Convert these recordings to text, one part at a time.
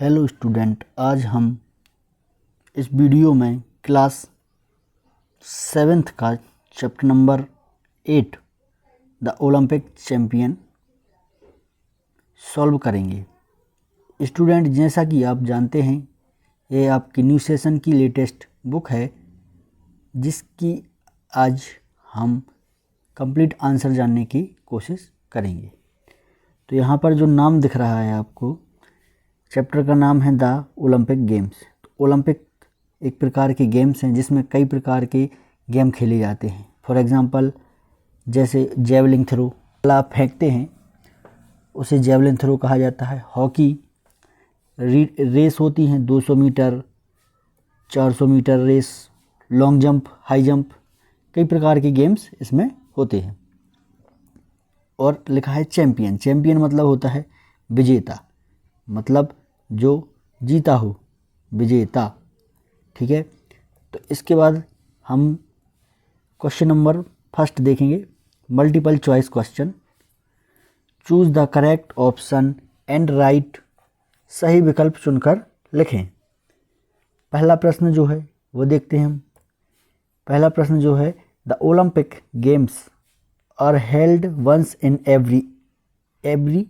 Hello student, आज हम इस वीडियो में क्लास 7th का chapter number 8 the Olympic champion solve करेंगे। स्टूडेंट, जैसा कि आप जानते हैं, ये आपकी न्यू सेशन की लेटेस्ट बुक है जिसकी आज हम कंप्लीट आंसर जानने की कोशिश करेंगे। तो यहाँ पर जो नाम दिख रहा है आपको, चैप्टर का नाम है द ओलंपिक गेम्स। तो ओलंपिक एक प्रकार के गेम्स हैं जिसमें कई प्रकार के गेम खेले जाते हैं। फॉर एग्जांपल, जैसे जेवलिन थ्रो, आप फेंकते हैं उसे जेवलिन थ्रो कहा जाता है। हॉकी रेस होती हैं, 200 metre, 400 metre race, long jump, high jump, कई प्रकार के गेम्स इसमें होते हैं। और लिखा है चैम्पियन। चैम्पियन मतलब होता है विजेता, मतलब जो जीता हो, विजेता। ठीक है, तो इसके बाद हम क्वेश्चन नंबर फर्स्ट देखेंगे, multiple choice question. Choose the correct option and right, सही विकल्प चुनकर लिखें। पहला प्रश्न जो है वो देखते हैं हम। पहला प्रश्न जो है, the Olympic games are held once in every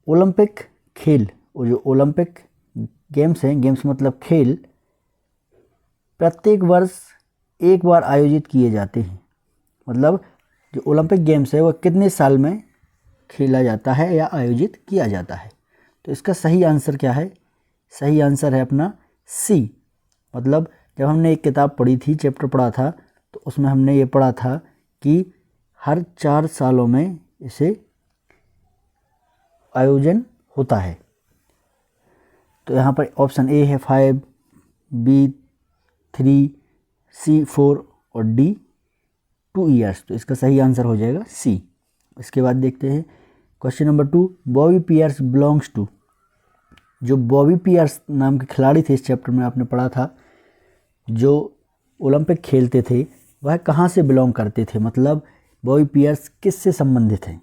Olympic खेल, वो जो ओलंपिक गेम्स हैं, गेम्स मतलब खेल, प्रत्येक वर्ष एक बार आयोजित किए जाते हैं। मतलब जो ओलंपिक गेम्स है वो कितने साल में खेला जाता है या आयोजित किया जाता है। तो इसका सही आंसर क्या है? सही आंसर है अपना सी। मतलब जब हमने एक किताब पढ़ी थी, चैप्टर पढ़ा था, तो उसमें हमने ये पढ़ा था कि हर 4 सालों में इसे आयोजन होता है। तो यहाँ पर ऑप्शन ए है 5, बी 3, सी 4 और डी 2 ईयर्स। तो इसका सही आंसर हो जाएगा सी। इसके बाद देखते हैं question number 2, Bobby Pierce belongs to. जो बॉबी पियर्स नाम के खिलाड़ी थे, इस चैप्टर में आपने पढ़ा था, जो ओलंपिक खेलते थे, वह कहाँ से बिलोंग करते थे, मतलब बॉबी पियर्स किससे संबंधित हैं।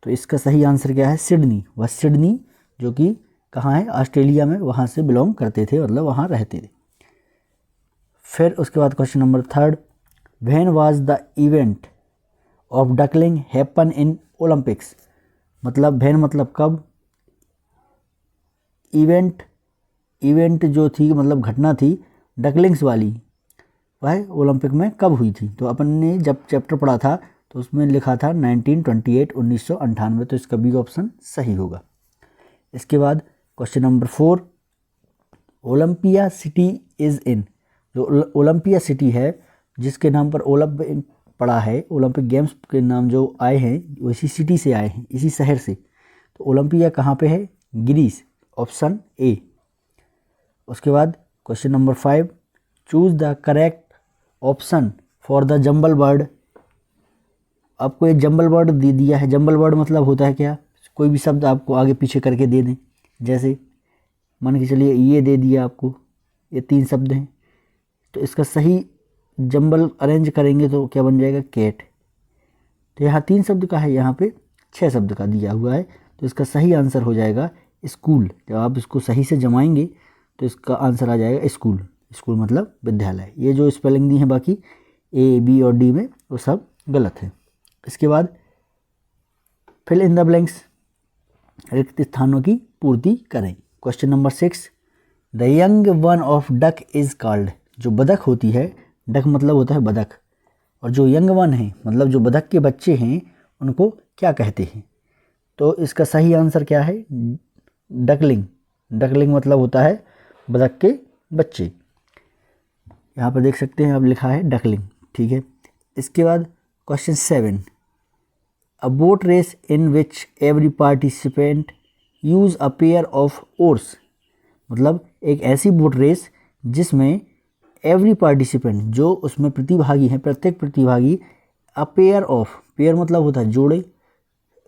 तो इसका सही आंसर क्या है? सिडनी। वह सिडनी जो कि कहाँ है? ऑस्ट्रेलिया में, वहाँ से बिलोंग करते थे, मतलब वहाँ रहते थे। फिर उसके बाद question number 3, when was the event of duckling happen in Olympics. मतलब व्हेन मतलब कब, इवेंट जो थी मतलब घटना थी डकलिंग्स वाली, वह ओलंपिक में कब हुई थी। तो अपन ने जब चैप्टर पढ़ा था तो उसमें लिखा था 1928, 1998। तो इसका बी ऑप्शन सही होगा। इसके बाद question number 4, Olympia city is in. जो ओलंपिया सिटी है, जिसके नाम पर ओलंपिक पड़ा है, ओलंपिक गेम्स के नाम जो आए हैं वो इसी सिटी से आए हैं, इसी शहर से। तो ओलंपिया कहाँ पे है? Greece, option A. उसके बाद question number 5, choose the correct option for the jumble bird. आपको एक जंबल वर्ड दे दिया है। जंबल वर्ड मतलब होता है क्या? कोई भी शब्द आपको आगे पीछे करके दे दें। जैसे मान के चलिए ये दे दिया आपको, ये 3 शब्द हैं, तो इसका सही जंबल अरेंज करेंगे तो क्या बन जाएगा? कैट। तो यहाँ 3 शब्द का है, यहाँ पे 6 शब्द का दिया हुआ है। तो इसका सही आंसर हो जाएगा स्कूल। जब आप इसको सही से जमाएंगे तो इसका आंसर आ जाएगा स्कूल। स्कूल मतलब विद्यालय। ये जो स्पेलिंग दी है बाकी ए, बी और डी में, वो सब गलत है। इसके बाद फिल इन द ब्लैंक्स, रिक्त स्थानों की पूर्ति करें। Question number 6, the young one of duck is called. जो बदक होती है, डक मतलब होता है बदक, और जो यंग वन है मतलब जो बदक के बच्चे हैं, उनको क्या कहते हैं। तो इसका सही आंसर क्या है? डकलिंग। डकलिंग मतलब होता है बदक के बच्चे। यहाँ पर देख सकते हैं, अब लिखा है डकलिंग। ठीक है। इसके बाद question 7, a boat race in which every participant use a pair of oars. मतलब एक ऐसी बोट रेस जिसमें एवरी पार्टिसिपेंट, जो उसमें प्रतिभागी हैं, प्रत्येक प्रतिभागी, अ पेयर ऑफ, पेयर मतलब होता है जोड़े,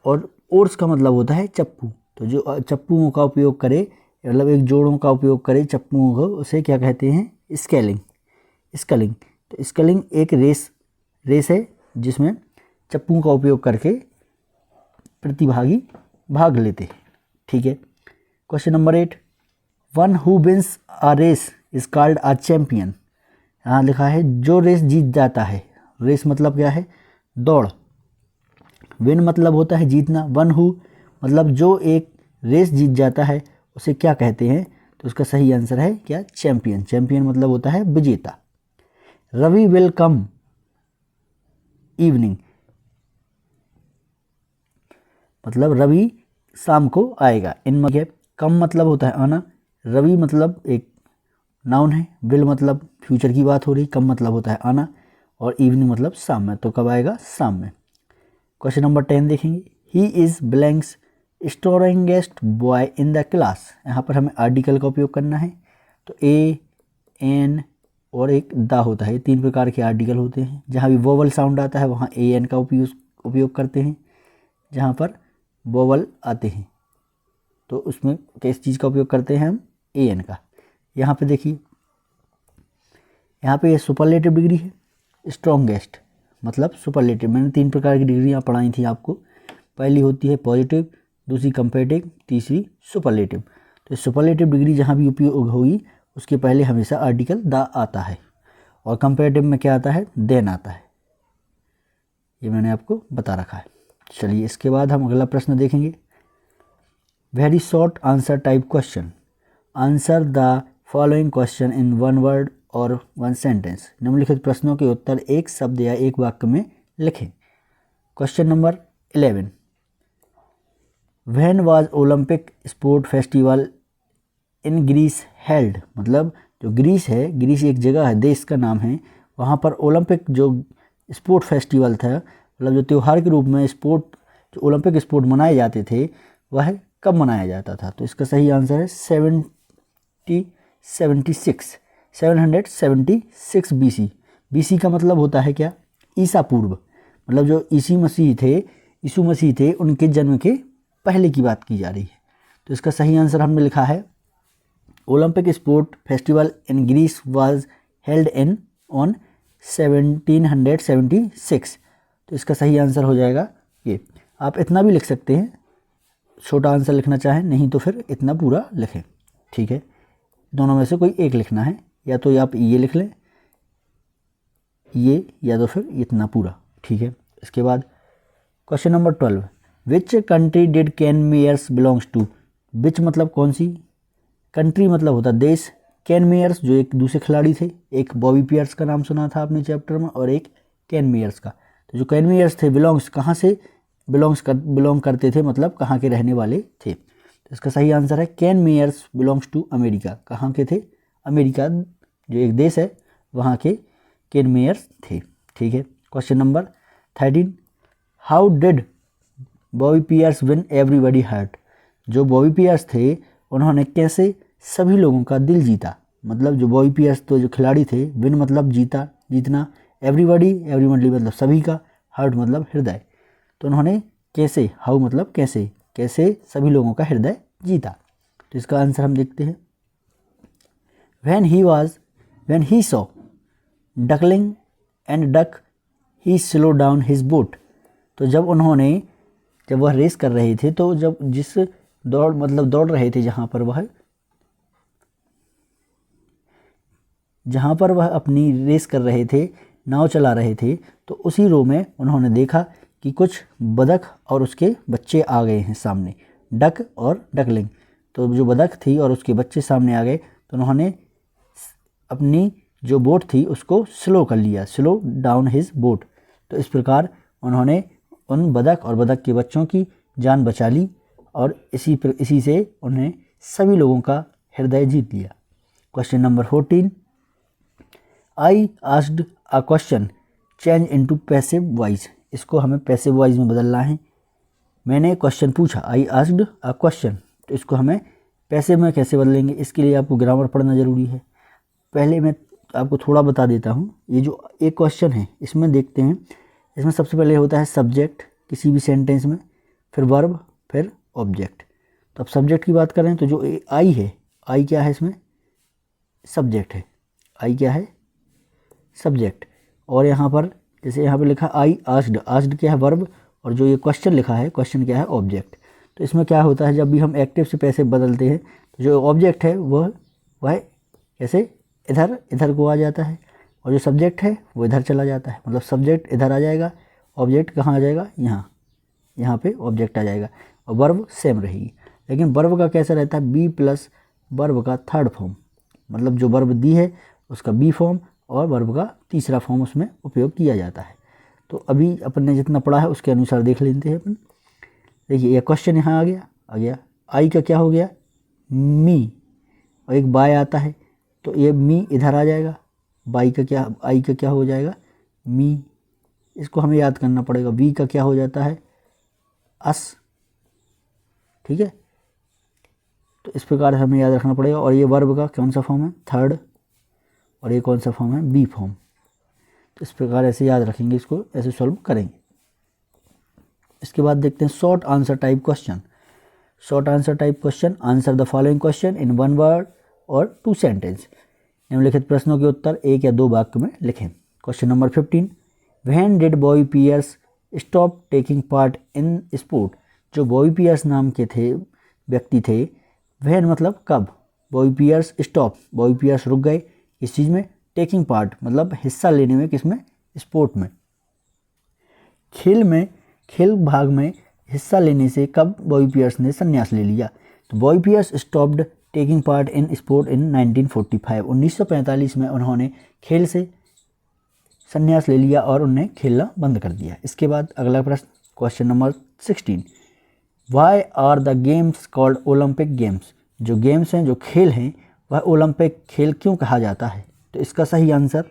और ओर्स का मतलब होता है चप्पू। तो जो चप्पूओं का उपयोग करे, मतलब एक जोड़ों का उपयोग करे चप्पूओं को, उसे क्या कहते हैं? स्केलिंग। तो स्केलिंग एक रेस है जिसमें चप्पू का उपयोग करके प्रतिभागी भाग लेते हैं। ठीक है। Question number 8, one who wins a race is called a champion. यहाँ लिखा है जो रेस जीत जाता है, रेस मतलब क्या है, दौड़, विन मतलब होता है जीतना, वन हु मतलब जो एक रेस जीत जाता है उसे क्या कहते हैं, तो उसका सही आंसर है क्या, चैंपियन। चैंपियन मतलब होता है विजेता। रवि विल कम इवनिंग, मतलब रवि शाम को आएगा। इन मतलब कम मतलब होता है आना, रवि मतलब एक नाउन है, विल मतलब फ्यूचर की बात हो रही, कम मतलब होता है आना, और इवनिंग मतलब शाम में, तो कब आएगा, शाम में। क्वेश्चन नंबर 10 देखेंगे, he is blanks strongest boy in the class. यहाँ पर हमें आर्टिकल का उपयोग करना है, तो ए एन और एक द होता है, ये 3 प्रकार के आर्टिकल होते हैं। जहाँ भी वोवल साउंड आता है वहाँ ए एन का उपयोग करते हैं, जहाँ पर वोवल आते हैं तो उसमें किस चीज़ का उपयोग करते हैं हम, ए एन का। यहाँ पे देखिए, यहाँ पे ये सुपरलेटिव डिग्री है, स्ट्रॉन्गेस्ट मतलब सुपरलेटिव। मैंने 3 प्रकार की डिग्रियाँ पढ़ाई थी आपको, पहली होती है पॉजिटिव, दूसरी कंपेरेटिव, तीसरी सुपरलेटिव। तो सुपरलेटिव डिग्री जहाँ भी उपयोग होगी उसके पहले हमेशा आर्टिकल द आता है, और कंपेरेटिव में क्या आता है, देन आता है। ये मैंने आपको बता रखा है। चलिए इसके बाद हम अगला प्रश्न देखेंगे, very short answer type question, answer the following question in one word और वन सेंटेंस। निम्नलिखित प्रश्नों के उत्तर एक शब्द या एक वाक्य में लिखें। Question number 11, when was Olympic sport festival in Greece held, मतलब जो ग्रीस है, ग्रीस एक जगह है, देश का नाम है, वहाँ पर ओलंपिक जो स्पोर्ट फेस्टिवल था, मतलब जो त्यौहार के रूप में स्पोर्ट, जो ओलंपिक स्पोर्ट मनाए जाते थे वह कब मनाया जाता था, तो इसका सही आंसर है 776 बीसी। बीसी का मतलब होता है क्या, ईसा पूर्व, मतलब जो यीशु मसीह थे उनके जन्म के पहले की बात की जा रही है। तो इसका सही आंसर हमने लिखा है Olympic sport festival in Greece was held in on 1776। तो इसका सही आंसर हो जाएगा ये। आप इतना भी लिख सकते हैं, छोटा आंसर लिखना चाहें, नहीं तो फिर इतना पूरा लिखें, ठीक है। दोनों में से कोई एक लिखना है, या तो आप ये लिख लें ये, या तो फिर इतना पूरा, ठीक है। इसके बाद question number 12, which country did Ken Myers belongs to. Which मतलब कौन सी, कंट्री मतलब होता देश, कैन मेयर्स जो एक दूसरे खिलाड़ी थे, एक बॉबी पियर्स का नाम सुना था आपने चैप्टर में, और एक कैन मेयर्स का। तो जो कैन मेयर्स थे बिलोंग्स कहाँ से, बिलोंग करते थे, मतलब कहाँ के रहने वाले थे। तो इसका सही आंसर है Ken Myers belongs to America. कहाँ के थे, अमेरिका जो एक देश है वहाँ के कैन मेयर्स थे, ठीक है। Question number 13, how did Bobby Pierce win everybody heart. जो बॉबी पियर्स थे उन्होंने कैसे सभी लोगों का दिल जीता, मतलब जो बॉबी पियर्स तो जो खिलाड़ी थे, विन मतलब जीतना, एवरीबॉडी मतलब सभी का, हार्ट मतलब हृदय, तो उन्होंने कैसे, हाउ मतलब कैसे सभी लोगों का हृदय जीता। तो इसका आंसर हम देखते हैं, when he saw duckling and duck he slowed down his boat। तो जब वह रेस कर रहे थे, तो जब जिस दौड़ रहे थे, जहाँ पर वह अपनी रेस कर रहे थे, नाव चला रहे थे, तो उसी रो में उन्होंने देखा कि कुछ बदख और उसके बच्चे आ गए हैं सामने, डक और डकलिंग। तो जो बदख थी और उसके बच्चे सामने आ गए, तो उन्होंने अपनी जो बोट थी उसको स्लो कर लिया, स्लो डाउन हिज बोट। तो इस प्रकार उन्होंने उन बदख और बदख के बच्चों की जान बचा ली, और इसी से उन्हें सभी लोगों का हृदय जीत लिया। Question number 14, I asked a question change into passive voice. इसको हमें पैसिव वॉइस में बदलना है। मैंने क्वेश्चन पूछा, आई आस्क्ड अ क्वेश्चन, तो इसको हमें पैसिव में कैसे बदलेंगे, इसके लिए आपको ग्रामर पढ़ना ज़रूरी है। पहले मैं आपको थोड़ा बता देता हूँ। ये जो एक क्वेश्चन है इसमें देखते हैं, इसमें सबसे पहले होता है सब्जेक्ट किसी भी सेंटेंस में, फिर वर्ब, फिर ऑब्जेक्ट। तो अब सब्जेक्ट की बात करें तो जो आई है, आई क्या है, इसमें सब्जेक्ट है, आई क्या है, सब्जेक्ट। और यहाँ पर जैसे यहाँ पे लिखा आई आस्क्ड, आस्क्ड क्या है, वर्ब, और जो ये क्वेश्चन लिखा है, क्वेश्चन क्या है, ऑब्जेक्ट। तो इसमें क्या होता है, जब भी हम एक्टिव से पैसिव बदलते हैं तो जो ऑब्जेक्ट है वह कैसे इधर इधर को आ जाता है, और जो सब्जेक्ट है वो इधर चला जाता है। मतलब सब्जेक्ट इधर आ जाएगा, ऑब्जेक्ट कहाँ आ जाएगा, यहाँ पे ऑब्जेक्ट आ जाएगा, और वर्ब सेम रहेगी। लेकिन वर्ब का कैसा रहता है, बी प्लस वर्ब का थर्ड फॉर्म, मतलब जो वर्ब दी है उसका बी फॉर्म और वर्ब का तीसरा फॉर्म उसमें उपयोग किया जाता है। तो अभी अपन ने जितना पढ़ा है उसके अनुसार देख लेते हैं अपन। देखिए ये क्वेश्चन यहाँ आ गया, आई का क्या हो गया, मी, और एक बाय आता है तो ये मी इधर आ जाएगा, आई का क्या हो जाएगा, मी। इसको हमें याद करना पड़ेगा। वी का क्या हो जाता है, अस, ठीक है। तो इस प्रकार हमें याद रखना पड़ेगा। और ये वर्ब का कौन सा फॉर्म है, थर्ड, और ये कौन सा फॉर्म है, बी फॉर्म। तो इस प्रकार ऐसे याद रखेंगे, इसको ऐसे सॉल्व करेंगे। इसके बाद देखते हैं short answer type question. Short answer type question, answer the following question in 1 word और 2 सेंटेंस। निम्नलिखित प्रश्नों के उत्तर 1 या 2 वाक्य में लिखें। Question number 15, when did boy Pierce stop taking part in sport. जो बॉय पियर्स नाम के थे, व्यक्ति थे, व्हेन मतलब कब, boy Pierce stop, boy Pierce रुक गए इस चीज़ में, टेकिंग पार्ट मतलब हिस्सा लेने में, किसमें, स्पोर्ट में, खेल भाग में हिस्सा लेने से कब बॉय पियर्स ने संन्यास ले लिया। तो Boy Pierce stopped taking part in sport in 1945। 1945 में उन्होंने खेल से संन्यास ले लिया और उन्हें खेलना बंद कर दिया। इसके बाद अगला प्रश्न, question number 16, why are the games called Olympic games. जो गेम्स हैं, जो खेल हैं, वह ओलंपिक खेल क्यों कहा जाता है। तो इसका सही आंसर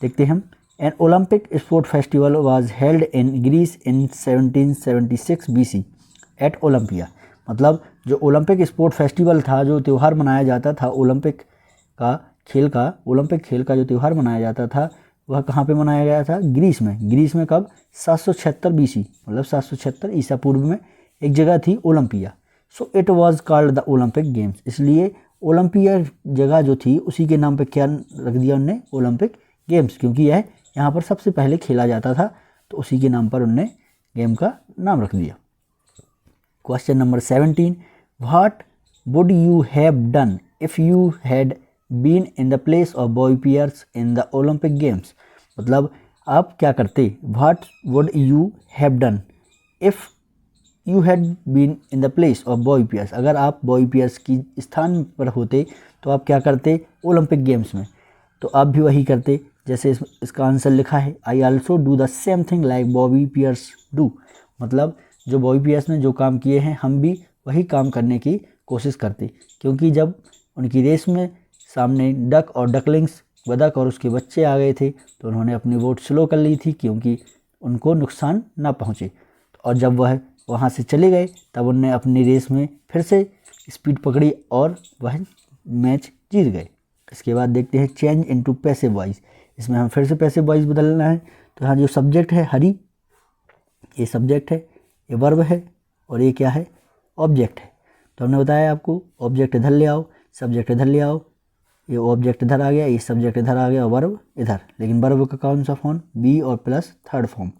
देखते हैं हम। An Olympic sport festival was held in Greece in 1776 BC at Olympia. मतलब जो ओलंपिक स्पोर्ट फेस्टिवल था, जो त्यौहार मनाया जाता था ओलंपिक खेल का जो त्यौहार मनाया जाता था, वह कहाँ पे मनाया गया था, ग्रीस में। ग्रीस में कब, 776 BC, मतलब 776 ईसा पूर्व में एक जगह थी Olympia. So it was called the Olympic games. इसलिए ओलंपिया जगह जो थी उसी के नाम पे क्या रख दिया उनने, ओलंपिक गेम्स, क्योंकि यह यहाँ पर सबसे पहले खेला जाता था, तो उसी के नाम पर उनने गेम का नाम रख दिया। Question number 17, what would you have done if you had been in the place of boy Pierce in the Olympic games. मतलब आप क्या करते, what would you have done if you had been in the place of boy Pierce. अगर आप boy piers की स्थान पर होते तो आप क्या करते ओलंपिक गेम्स में। तो आप भी वही करते जैसे इसका आंसर लिखा है, I also do the same thing like Bobby Pierce do. मतलब जो बॉबी पियर्स ने जो काम किए हैं, हम भी वही काम करने की कोशिश करते, क्योंकि जब उनकी रेस में सामने डक और डकलिंग्स, बदक और उसके बच्चे आ गए थे, तो उन्होंने अपनी वोट स्लो कर ली थी, क्योंकि उनको नुकसान ना पहुँचे। और जब वह वहाँ से चले गए, तब उनने अपनी रेस में फिर से स्पीड पकड़ी और वह मैच जीत गए। इसके बाद देखते हैं चेंज इनटू पैसिव वॉइस। इसमें हम फिर से पैसिव वॉइस बदलना है। तो यहाँ जो सब्जेक्ट है हरी, ये सब्जेक्ट है, ये वर्ब है, और ये क्या है, ऑब्जेक्ट है। तो हमने बताया आपको, ऑब्जेक्ट इधर ले आओ, सब्जेक्ट इधर ले आओ, ये ऑब्जेक्ट इधर आ गया, ये सब्जेक्ट इधर आ गया और वर्ब इधर। लेकिन वर्ब का कौन सा फॉर्म, बी और प्लस थर्ड फॉर्म।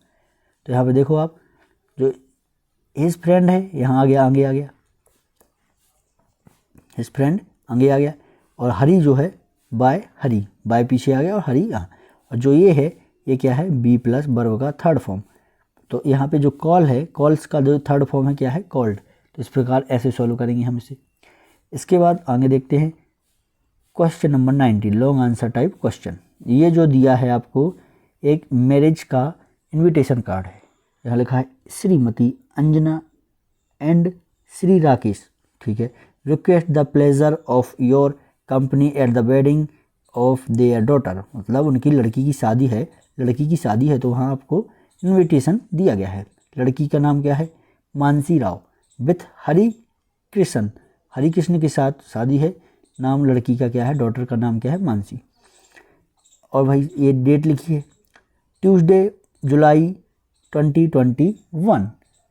तो यहाँ पे देखो आप, जो हिज फ्रेंड है यहाँ आ गया, आगे आ गया, हिज फ्रेंड आगे आ गया, और हरी जो है बाय, हरी बाय पीछे आ गया और हरी यहाँ। और जो ये है, ये क्या है, बी प्लस वर्ब का थर्ड फॉर्म। तो यहाँ पे जो कॉल है, कॉल्स का जो थर्ड फॉर्म है क्या है, कॉल्ड। तो इस प्रकार ऐसे सॉल्व करेंगे हम इसे। इसके बाद आगे देखते हैं question number 19, long answer type question. ये जो दिया है आपको, एक मैरिज का इनविटेशन कार्ड है। यहाँ लिखा है श्रीमती अंजना एंड श्री राकेश, ठीक है, request the pleasure of your company at the wedding of their daughter. मतलब उनकी लड़की की शादी है, तो वहाँ आपको इनविटेशन दिया गया है। लड़की का नाम क्या है, मानसी राव, विथ हरि कृष्ण के साथ शादी है। नाम लड़की का क्या है, डॉटर का नाम क्या है, मानसी। और भाई ये डेट लिखी है, ट्यूसडे जुलाई 2021।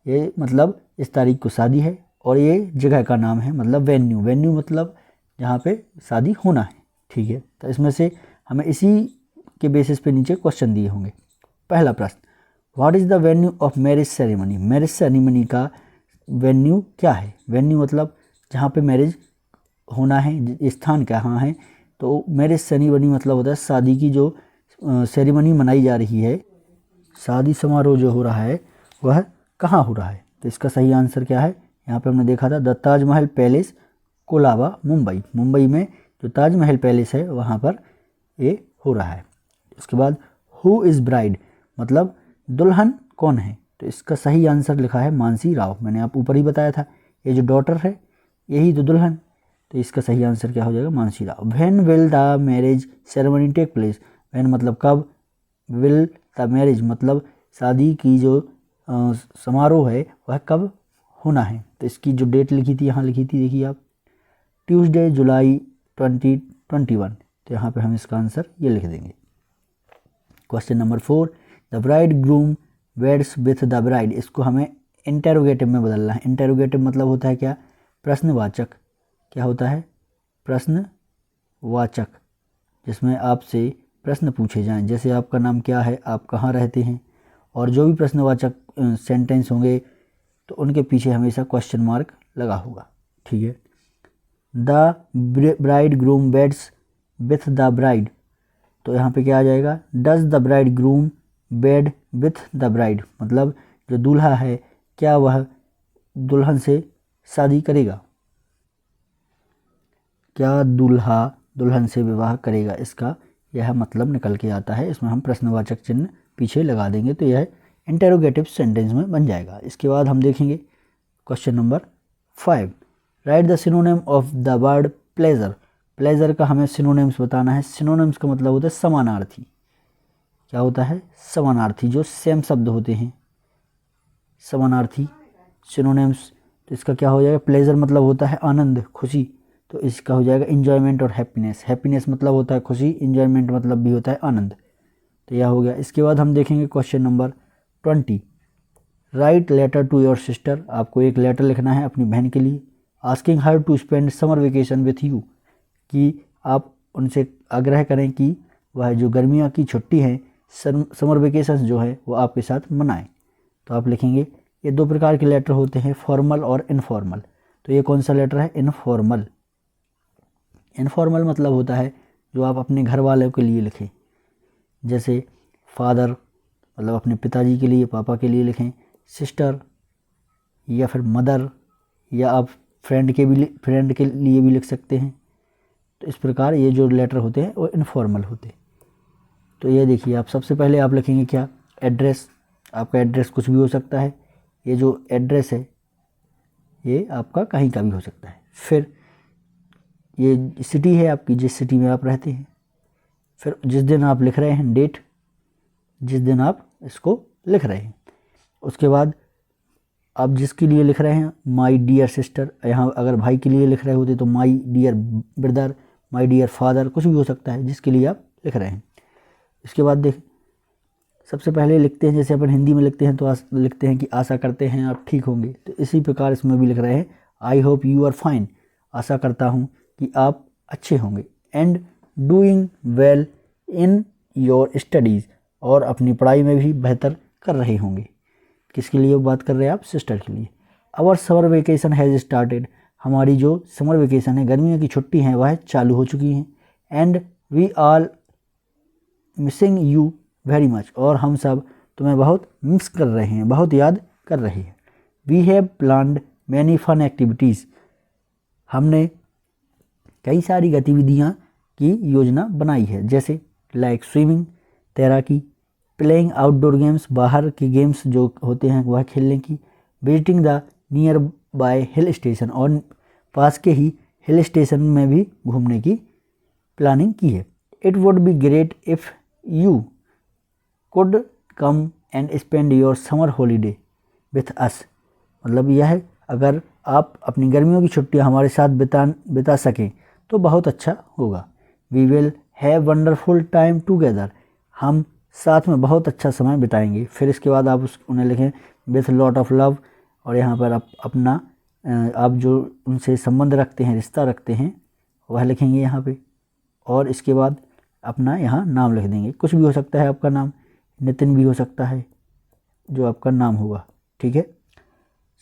ये मतलब इस तारीख को शादी है, और ये जगह का नाम है, मतलब वेन्यू मतलब जहाँ पे शादी होना है, ठीक है। तो इसमें से हमें इसी के बेसिस पे नीचे क्वेश्चन दिए होंगे। पहला प्रश्न, what is the venue of marriage ceremony. Marriage ceremony का वेन्यू क्या है, वेन्यू मतलब जहाँ पे मैरिज होना है, स्थान कहाँ है। तो मैरिज सेरेमनी मतलब होता है शादी की जो सेरेमनी मनाई जा रही है, शादी समारोह जो हो रहा है वह कहाँ हो रहा है। तो इसका सही आंसर क्या है, यहाँ पे हमने देखा था द ताजमहल पैलेस कोलाबा मुंबई, मुंबई में जो ताजमहल पैलेस है वहाँ पर ये हो रहा है। उसके बाद हु इज़ ब्राइड मतलब दुल्हन कौन है। तो इसका सही आंसर लिखा है मानसी राव, मैंने आप ऊपर ही बताया था, ये जो डॉटर है यही तो दुल्हन। तो इसका सही आंसर क्या हो जाएगा, Mansi Rao. When will the marriage ceremony take place, when मतलब कब, विल द मैरिज मतलब शादी की जो समारोह है वह कब होना है। तो इसकी जो डेट लिखी थी यहाँ लिखी थी, देखिए आप, ट्यूसडे जुलाई 2021। तो यहाँ पे हम इसका आंसर ये लिख देंगे। Question number 4, the bride groom weds with the bride, इसको हमें इंटेरोगेटिव में बदलना है। इंटेरोगेटिव मतलब होता है क्या, प्रश्नवाचक। क्या होता है, प्रश्नवाचक, जिसमें आपसे प्रश्न पूछे जाएं, जैसे आपका नाम क्या है, आप कहाँ रहते हैं, और जो भी प्रश्नवाचक सेंटेंस होंगे तो उनके पीछे हमेशा क्वेश्चन मार्क लगा होगा। ठीक है। The bride groom beds with the bride, तो यहाँ पे क्या आ जाएगा, does the bride groom bed with the bride मतलब जो दूल्हा है क्या वह दुल्हन से शादी करेगा, क्या दूल्हा दुल्हन से विवाह करेगा, इसका यह मतलब निकल के आता है। इसमें हम प्रश्नवाचक चिन्ह पीछे लगा देंगे तो यह इंटेरोगेटिव सेंटेंस में बन जाएगा। इसके बाद हम देखेंगे question number 5, right the synonym of the word pleasure, pleasure का हमें सिनोनिम्स बताना है। सिनोनिम्स का मतलब होता है समानार्थी। क्या होता है, समानार्थी, जो सेम शब्द होते हैं, समानार्थी सिनोनिम्स। तो इसका क्या हो जाएगा, प्लेजर मतलब होता है आनंद, खुशी, तो इसका हो जाएगा इंजॉयमेंट और हैप्पीनेस। हैप्पीनेस मतलब होता है खुशी, इंजॉयमेंट मतलब भी होता है आनंद। तो यह हो गया। इसके बाद हम देखेंगे question number 20, write letter to your sister, आपको एक लेटर लिखना है अपनी बहन के लिए, asking her to spend summer vacation with you, कि आप उनसे आग्रह करें कि वह जो गर्मियों की छुट्टी है, समर वेकेशन जो है वो आपके साथ मनाएं। तो आप लिखेंगे, ये दो प्रकार के लेटर होते हैं, फॉर्मल और इनफॉर्मल। तो ये कौन सा लेटर है, इनफॉर्मल। इनफॉर्मल मतलब होता है जो आप अपने घर वालों के लिए लिखें, जैसे फादर मतलब अपने पिताजी के लिए, पापा के लिए लिखें, सिस्टर या फिर मदर, या आप फ्रेंड के लिए भी लिख सकते हैं। तो इस प्रकार ये जो लेटर होते हैं वो इनफॉर्मल होते हैं। तो ये देखिए आप, सबसे पहले आप लिखेंगे क्या, एड्रेस, आपका एड्रेस कुछ भी हो सकता है, ये जो एड्रेस है ये आपका कहीं का भी हो सकता है। फिर ये सिटी है आपकी, जिस सिटी में आप रहते हैं। फिर जिस दिन आप लिख रहे हैं, डेट जिस दिन आप इसको लिख रहे हैं। उसके बाद आप जिसके लिए लिख रहे हैं, माय डियर सिस्टर, यहाँ अगर भाई के लिए लिख रहे होते तो my dear brother, my dear father, कुछ भी हो सकता है जिसके लिए आप लिख रहे हैं। इसके बाद देख, सबसे पहले लिखते हैं, जैसे अपन हिंदी में लिखते हैं तो लिखते हैं कि आशा करते हैं आप ठीक होंगे, तो इसी प्रकार इसमें भी लिख रहे हैं, I hope you are fine, आशा करता हूँ कि आप अच्छे होंगे, and doing well in your studies, और अपनी पढ़ाई में भी बेहतर कर रहे होंगे। किसके लिए बात कर रहे हैं आप, सिस्टर के लिए। Our summer vacation has started, हमारी जो समर वेकेशन है, गर्मियों की छुट्टी हैं, वह चालू हो चुकी हैं। And we are missing you very much, और हम सब तुम्हें बहुत मिस कर रहे हैं, बहुत याद कर रहे हैं। We have planned many fun activities, हमने कई सारी गतिविधियाँ की योजना बनाई है, जैसे लाइक स्विमिंग, तैराकी, प्लेइंग आउटडोर गेम्स, बाहर के गेम्स जो होते हैं वह खेलने की, visiting the nearby hill station, और पास के ही हिल स्टेशन में भी घूमने की प्लानिंग की है। It would be great if you could come and spend your summer holiday with us, मतलब यह है अगर आप अपनी गर्मियों की छुट्टियां हमारे साथ बिता सकें तो बहुत अच्छा होगा। We will have wonderful time together, हम साथ में बहुत अच्छा समय बिताएंगे। फिर इसके बाद आप उन्हें लिखें विथ लॉट ऑफ लव, और यहाँ पर आप अपना आप जो उनसे संबंध रखते हैं, रिश्ता रखते हैं, वह लिखेंगे यहाँ पे। और इसके बाद अपना यहाँ नाम लिख देंगे, कुछ भी हो सकता है आपका नाम, नितिन भी हो सकता है जो आपका नाम होगा। ठीक है,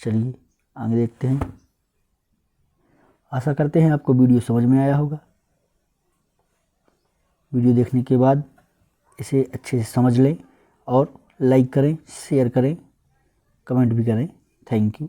चलिए आगे देखते हैं। आशा करते हैं आपको वीडियो समझ में आया होगा। वीडियो देखने के बाद इसे अच्छे से समझ लें और लाइक करें, शेयर करें, कमेंट भी करें। Thank you.